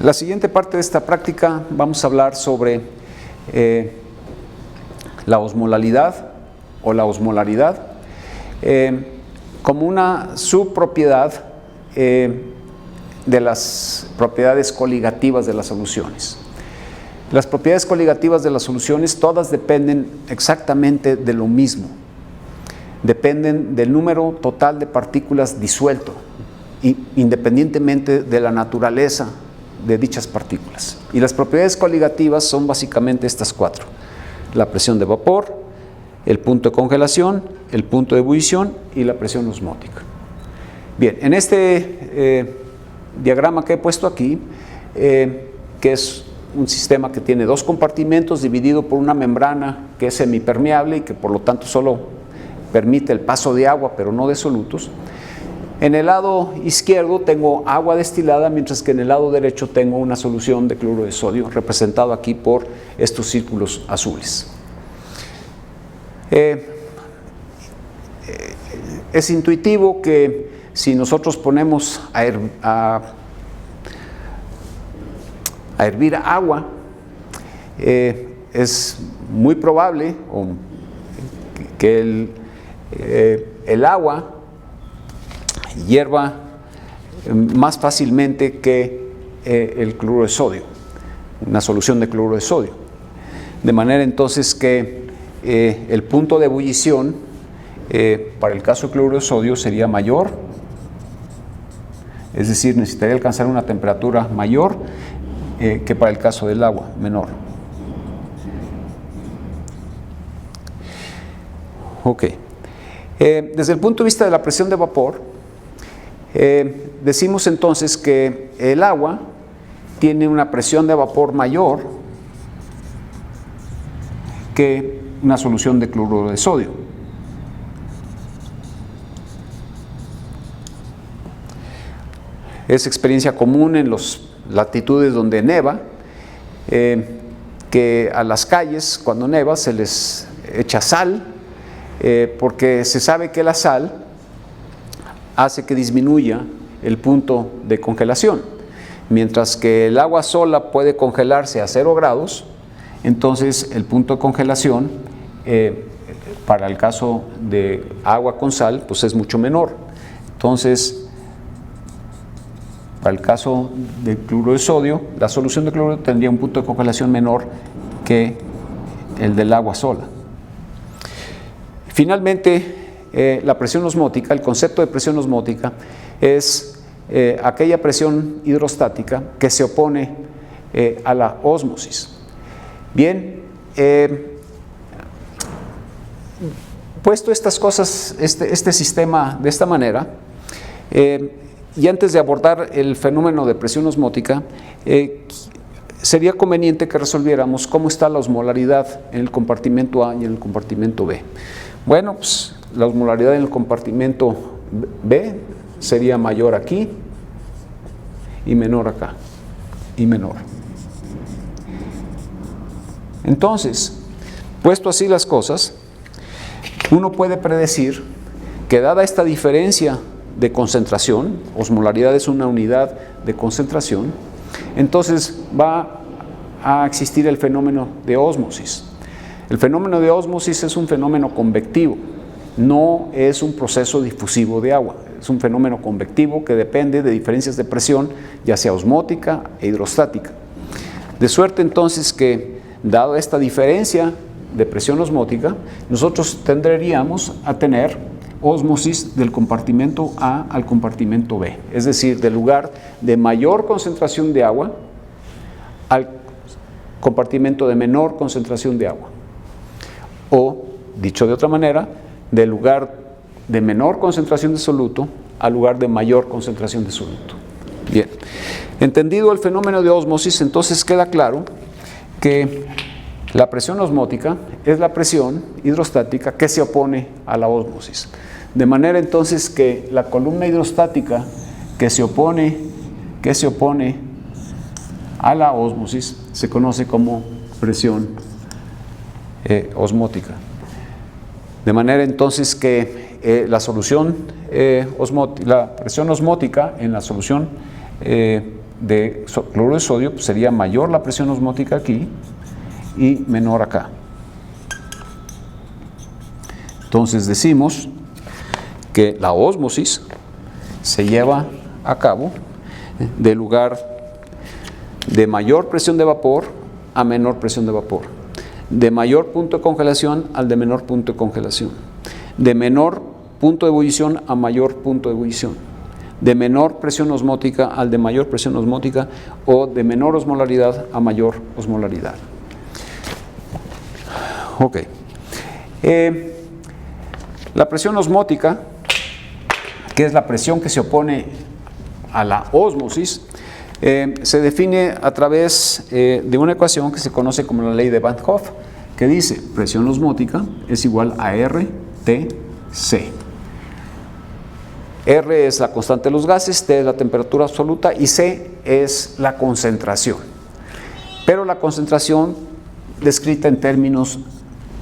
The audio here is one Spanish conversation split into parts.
La siguiente parte de esta práctica vamos a hablar sobre la osmolalidad o la osmolaridad como una subpropiedad de las propiedades coligativas de las soluciones. Las propiedades coligativas de las soluciones todas dependen exactamente de lo mismo. Dependen del número total de partículas disuelto, independientemente de la naturaleza de dichas partículas. Y las propiedades coligativas son básicamente estas cuatro: la presión de vapor, el punto de congelación, el punto de ebullición y la presión osmótica. Bien, en este diagrama que he puesto aquí, que es un sistema que tiene dos compartimentos dividido por una membrana que es semipermeable y que por lo tanto solo permite el paso de agua pero no de solutos. En el lado izquierdo tengo agua destilada, mientras que en el lado derecho tengo una solución de cloruro de sodio, representado aquí por estos círculos azules. Es intuitivo que si nosotros ponemos a hervir agua, es muy probable que el agua hierva más fácilmente que el cloruro de sodio, una solución de cloruro de sodio. De manera entonces que el punto de ebullición para el caso del cloruro de sodio sería mayor, es decir, necesitaría alcanzar una temperatura mayor que para el caso del agua, menor. Ok. Desde el punto de vista de la presión de vapor, decimos entonces que el agua tiene una presión de vapor mayor que una solución de cloruro de sodio. Es experiencia común en las latitudes donde neva, que a las calles cuando neva se les echa sal, porque se sabe que la sal hace que disminuya el punto de congelación. Mientras que el agua sola puede congelarse a 0 grados, entonces el punto de congelación para el caso de agua con sal pues es mucho menor. Entonces, para el caso del cloruro de sodio, la solución de cloruro tendría un punto de congelación menor que el del agua sola. Finalmente, la presión osmótica, el concepto de presión osmótica es aquella presión hidrostática que se opone a la ósmosis. Bien, puesto estas cosas, este sistema de esta manera, y antes de abordar el fenómeno de presión osmótica, sería conveniente que resolviéramos cómo está la osmolaridad en el compartimento A y en el compartimento B. Bueno, pues la osmolaridad en el compartimento B sería mayor aquí y menor acá, y menor. Entonces, puesto así las cosas, uno puede predecir que dada esta diferencia de concentración, osmolaridad es una unidad de concentración, entonces va a existir el fenómeno de ósmosis. El fenómeno de ósmosis es un fenómeno convectivo, no es un proceso difusivo de agua, es un fenómeno convectivo que depende de diferencias de presión, ya sea osmótica e hidrostática. De suerte entonces que, dado esta diferencia de presión osmótica, nosotros tenderíamos a tener ósmosis del compartimento A al compartimento B, es decir, del lugar de mayor concentración de agua al compartimento de menor concentración de agua. O, dicho de otra manera, del lugar de menor concentración de soluto al lugar de mayor concentración de soluto. Bien, entendido el fenómeno de ósmosis, entonces queda claro que la presión osmótica es la presión hidrostática que se opone a la ósmosis. De manera entonces que la columna hidrostática que se opone a la ósmosis se conoce como presión osmótica. De manera entonces que la presión osmótica en la solución de cloruro de sodio, pues sería mayor la presión osmótica aquí y menor acá. Entonces decimos que la ósmosis se lleva a cabo de lugar de mayor presión de vapor a menor presión de vapor, de mayor punto de congelación al de menor punto de congelación, de menor punto de ebullición a mayor punto de ebullición, de menor presión osmótica al de mayor presión osmótica, o de menor osmolaridad a mayor osmolaridad. Ok. La presión osmótica, que es la presión que se opone a la ósmosis, se define a través de una ecuación que se conoce como la ley de Van Hoff, que dice presión osmótica es igual a RTC. R es la constante de los gases, T es la temperatura absoluta y C es la concentración. Pero la concentración descrita en términos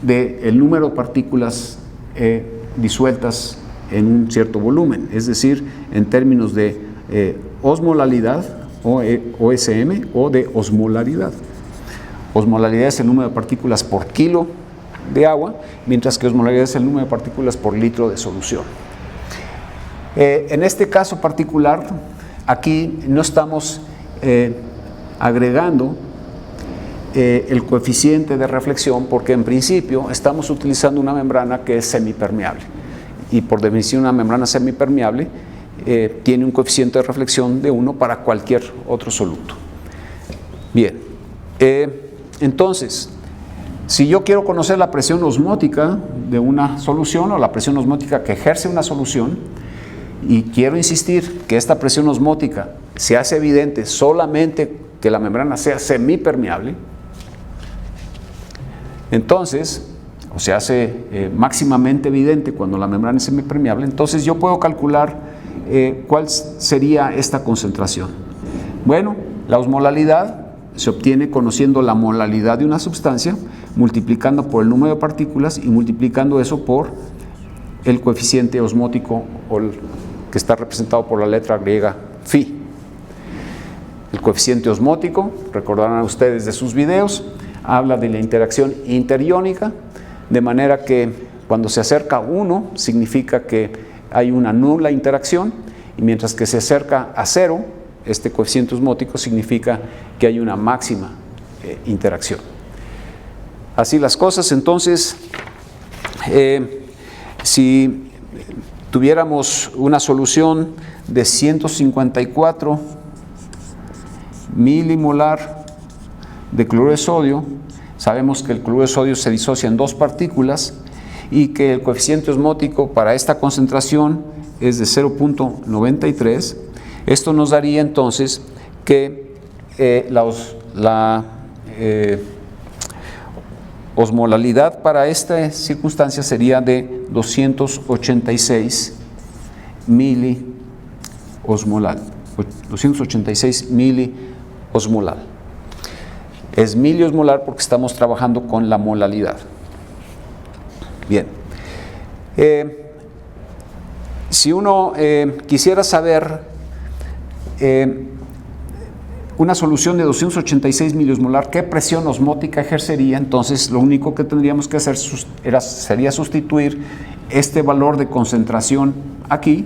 del número de partículas disueltas en un cierto volumen, es decir, en términos de osmolalidad o OSM o de osmolaridad. Osmolaridad es el número de partículas por kilo de agua, mientras que osmolaridad es el número de partículas por litro de solución. En este caso particular, aquí no estamos agregando el coeficiente de reflexión, porque en principio estamos utilizando una membrana que es semipermeable, y por definición una membrana semipermeable tiene un coeficiente de reflexión de 1 para cualquier otro soluto. Bien, entonces, si yo quiero conocer la presión osmótica de una solución, o la presión osmótica que ejerce una solución, y quiero insistir que esta presión osmótica se hace evidente solamente que la membrana sea semipermeable, entonces, o se hace máximamente evidente cuando la membrana es semipermeable, entonces yo puedo calcular cuál sería esta concentración. Bueno, la osmolalidad se obtiene conociendo la molalidad de una sustancia, multiplicando por el número de partículas y multiplicando eso por el coeficiente osmótico, que está representado por la letra griega phi. El coeficiente osmótico, recordarán ustedes de sus videos, habla de la interacción interiónica, de manera que cuando se acerca a 1 significa que hay una nula interacción, y mientras que se acerca a 0, este coeficiente osmótico significa que hay una máxima interacción. Así las cosas, entonces, si tuviéramos una solución de 154 milimolar de cloruro de sodio, sabemos que el cloruro de sodio se disocia en 2 partículas y que el coeficiente osmótico para esta concentración es de 0.93. Esto nos daría entonces que la osmolalidad para esta circunstancia sería de 286 miliosmolal. 286 miliosmolal. Es miliosmolar porque estamos trabajando con la molalidad. Bien. Si uno quisiera saber una solución de 286 miliosmolar, ¿qué presión osmótica ejercería? Entonces, lo único que tendríamos que hacer sería sustituir este valor de concentración aquí,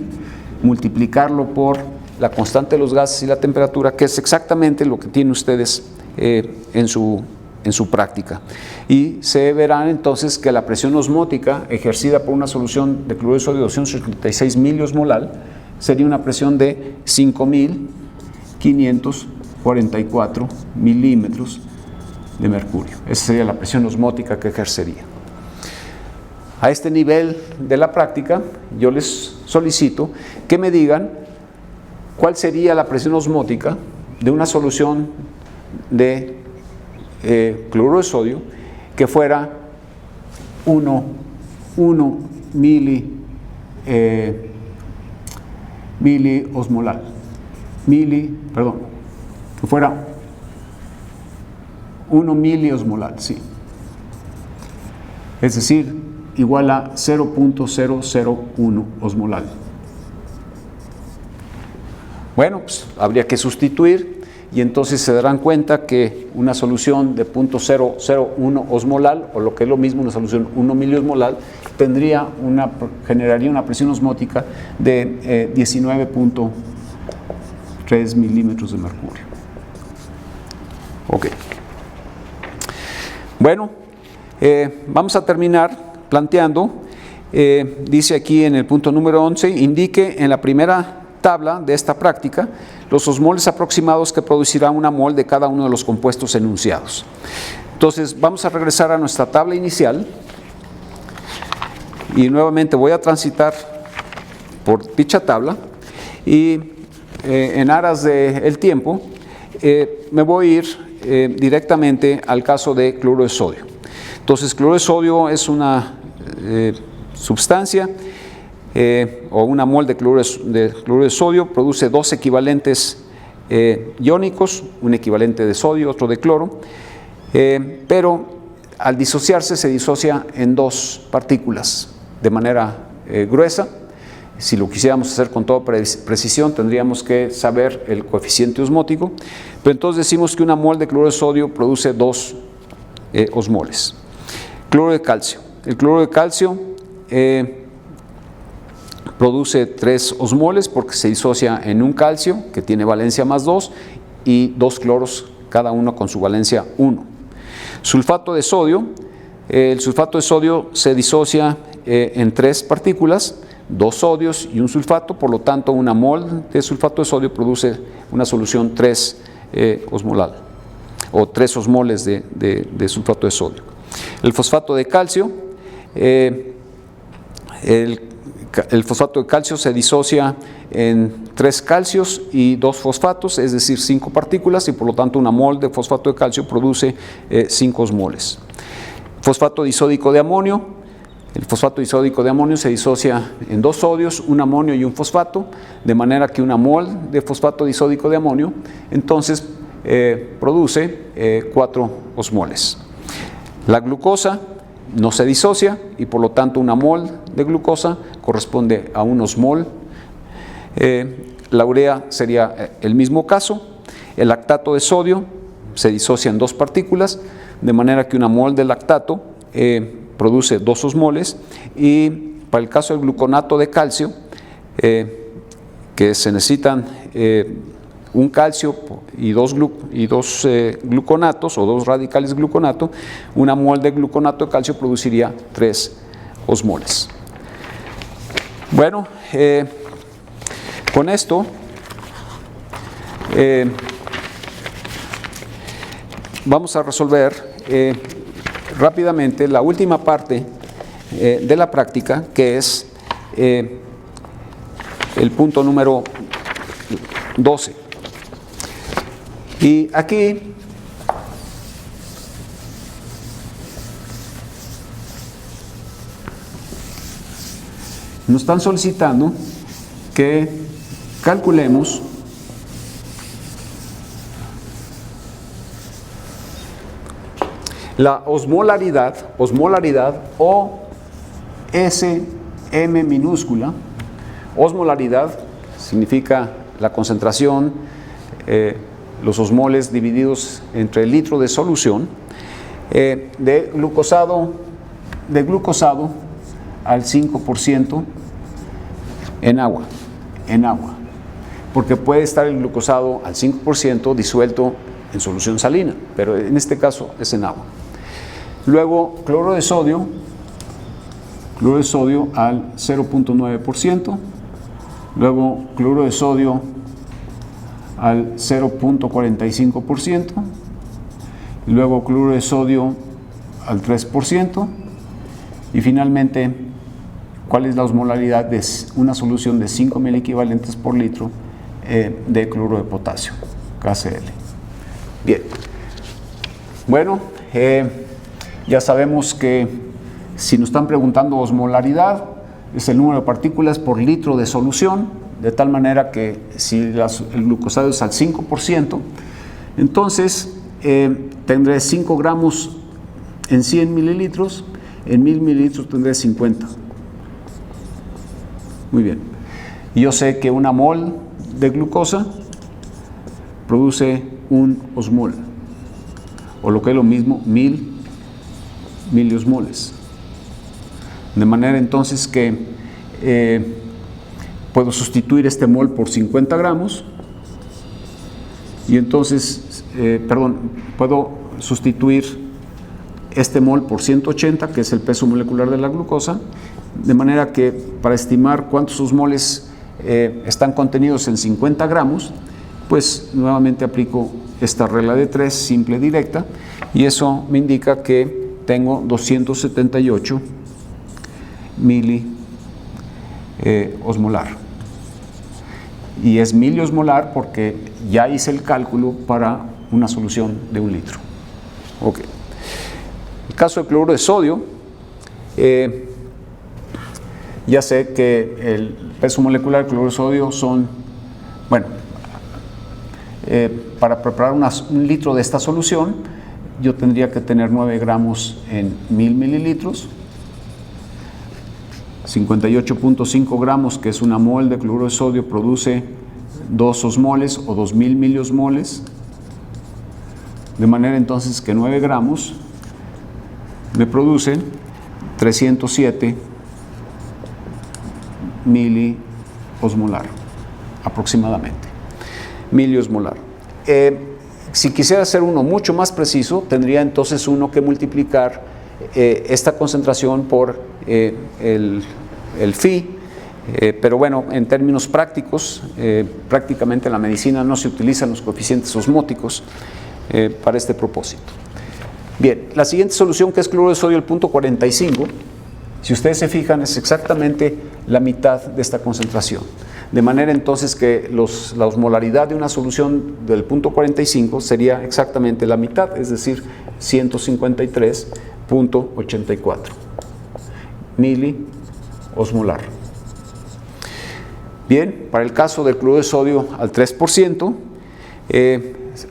multiplicarlo por la constante de los gases y la temperatura, que es exactamente lo que tienen ustedes en su práctica. Y se verán entonces que la presión osmótica ejercida por una solución de cloruro de sodio de 286 miliosmolar sería una presión de 5.544 milímetros de mercurio. Esa sería la presión osmótica que ejercería. A este nivel de la práctica, yo les solicito que me digan cuál sería la presión osmótica de una solución de cloruro de sodio que fuera 1 miliosmolar. Que fuera 1 miliosmolar, sí. Es decir, igual a 0.001 osmolar. Bueno, pues habría que sustituir y entonces se darán cuenta que una solución de 0.001 osmolal, o lo que es lo mismo una solución 1 miliosmolal, generaría una presión osmótica de 19.3 milímetros de mercurio. Ok. Bueno, vamos a terminar planteando, dice aquí en el punto número 11, indique en la primera tabla de esta práctica los osmoles aproximados que producirá una mol de cada uno de los compuestos enunciados. Entonces vamos a regresar a nuestra tabla inicial y nuevamente voy a transitar por dicha tabla y en aras del tiempo me voy a ir directamente al caso de cloruro de sodio. Entonces cloruro de sodio es una sustancia o una mol de cloruro de sodio, produce dos equivalentes iónicos, un equivalente de sodio, otro de cloro, pero al disociarse se disocia en dos partículas de manera gruesa. Si lo quisiéramos hacer con toda precisión tendríamos que saber el coeficiente osmótico, pero entonces decimos que una mol de cloruro de sodio produce dos osmoles. Cloruro de calcio. El cloruro de calcio produce 3 osmoles porque se disocia en un calcio que tiene valencia más 2 y 2 cloros, cada uno con su valencia 1. Sulfato de sodio. El sulfato de sodio se disocia en 3 partículas, 2 sodios y un sulfato, por lo tanto una mol de sulfato de sodio produce una solución 3 osmolal o 3 osmoles de sulfato de sodio. El fosfato de calcio, el fosfato de calcio se disocia en 3 calcios y 2 fosfatos, es decir, 5 partículas, y por lo tanto una mol de fosfato de calcio produce 5 osmoles. Fosfato disódico de amonio. El fosfato disódico de amonio se disocia en 2 sodios, un amonio y un fosfato, de manera que una mol de fosfato disódico de amonio entonces produce 4 osmoles. La glucosa no se disocia y por lo tanto una mol de glucosa corresponde a un osmol. La urea sería el mismo caso. El lactato de sodio se disocia en 2 partículas, de manera que una mol de lactato produce 2 osmoles, y para el caso del gluconato de calcio, que se necesitan un calcio y dos gluconatos o 2 radicales gluconato, una mol de gluconato de calcio produciría 3 osmoles. Bueno, con esto vamos a resolver rápidamente la última parte de la práctica, que es el punto número 12. Y aquí nos están solicitando que calculemos la osmolaridad o SM minúscula. Osmolaridad significa la concentración, los osmoles divididos entre el litro de solución, de glucosado al 5% en agua, porque puede estar el glucosado al 5% disuelto en solución salina, pero en este caso es en agua. Luego cloruro de sodio al 0.9%, luego cloruro de sodio al 0.45%, y luego cloruro de sodio al 3%, y finalmente, ¿cuál es la osmolaridad de una solución de 5.000 equivalentes por litro de cloruro de potasio, KCl? Bien, bueno, ya sabemos que si nos están preguntando osmolaridad, es el número de partículas por litro de solución, de tal manera que si el glucosado es al 5%, entonces tendré 5 gramos en 100 mililitros, en 1000 mililitros tendré 50. Muy bien. Y yo sé que una mol de glucosa produce un osmol, o lo que es lo mismo, 1000 miliosmoles. De manera entonces que puedo sustituir este mol por 50 gramos y entonces, puedo sustituir este mol por 180, que es el peso molecular de la glucosa, de manera que para estimar cuántos osmoles están contenidos en 50 gramos, pues nuevamente aplico esta regla de 3 simple directa y eso me indica que tengo 278 miliosmolar. Y es miliosmolar porque ya hice el cálculo para una solución de 1 litro. Ok. El caso del cloruro de sodio, ya sé que el peso molecular del cloruro de sodio son, para preparar un litro de esta solución, yo tendría que tener 9 gramos en 1000 mililitros, 58.5 gramos, que es una mol de cloruro de sodio, produce 2 osmoles o 2000 miliosmoles, de manera entonces que 9 gramos me producen 307 miliosmolar aproximadamente. Miliosmolar. Si quisiera hacer uno mucho más preciso, tendría entonces uno que multiplicar esta concentración por el phi, pero bueno, en términos prácticos, prácticamente en la medicina no se utilizan los coeficientes osmóticos para este propósito. Bien, la siguiente solución, que es cloruro de sodio al punto 45, si ustedes se fijan, es exactamente la mitad de esta concentración. De manera entonces que la osmolaridad de una solución del punto 45 sería exactamente la mitad, es decir, 153.84 miliosmolar. Bien, para el caso del cloruro de sodio al 3%,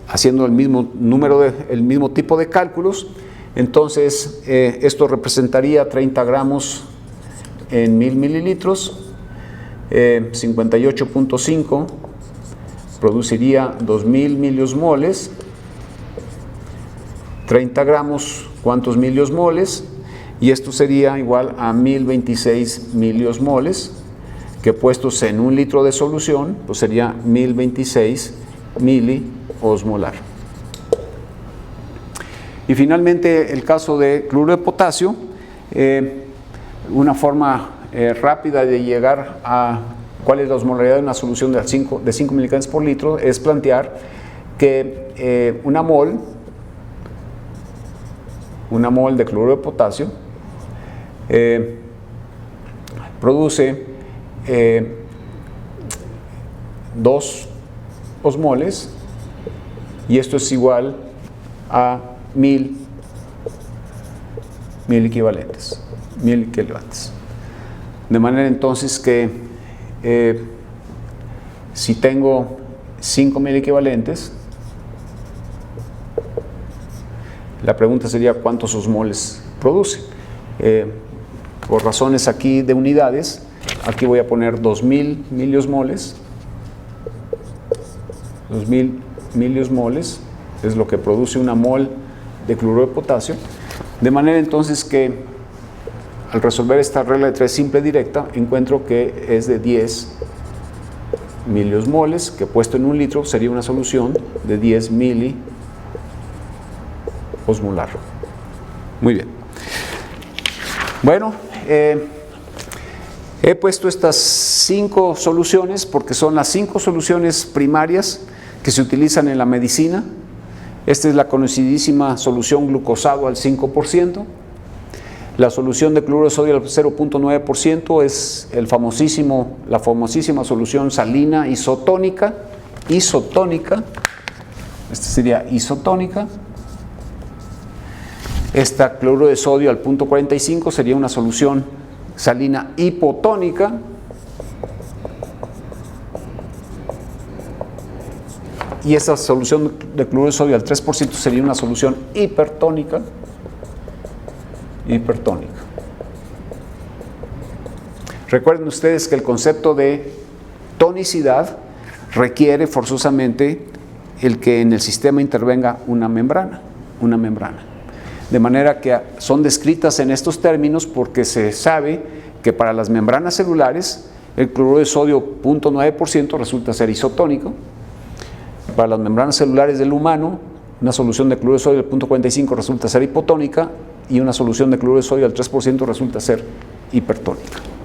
haciendo el mismo tipo de cálculos, entonces esto representaría 30 gramos en 1000 mililitros, 58.5 produciría 2000 miliosmoles, 30 gramos, ¿cuántos miliosmoles? Y esto sería igual a 1026 miliosmoles, que puestos en 1 litro de solución, pues sería 1026 miliosmolar. Y finalmente el caso de cloruro de potasio, una forma rápida de llegar a cuál es la osmolaridad de una solución de 5 miligramos por litro es plantear que una mol de cloruro de potasio produce 2 osmoles y esto es igual a 1000 equivalentes. De manera entonces que si tengo 5000 equivalentes, la pregunta sería ¿cuántos osmoles produce? Por razones aquí de unidades, aquí voy a poner 2000 miliosmoles. 2000 miliosmoles es lo que produce una mol de cloruro de potasio, de manera entonces que al resolver esta regla de 3 simple directa encuentro que es de 10 miliosmoles, que puesto en 1 litro sería una solución de 10 miliosmolar. Muy bien. Bueno, he puesto estas 5 soluciones porque son las 5 soluciones primarias que se utilizan en la medicina. Esta es la conocidísima solución glucosado al 5%. La solución de cloruro de sodio al 0.9% es la famosísima solución salina isotónica. Esta sería isotónica. Esta cloruro de sodio al 0.45 sería una solución salina hipotónica. Y esta solución de cloruro de sodio al 3% sería una solución hipertónica. Recuerden ustedes que el concepto de tonicidad requiere forzosamente el que en el sistema intervenga una membrana. De manera que son descritas en estos términos porque se sabe que para las membranas celulares el cloruro de sodio 0.9% resulta ser isotónico. Para las membranas celulares del humano, una solución de cloruro de sodio del 0.45 resulta ser hipotónica y una solución de cloruro de sodio del 3% resulta ser hipertónica.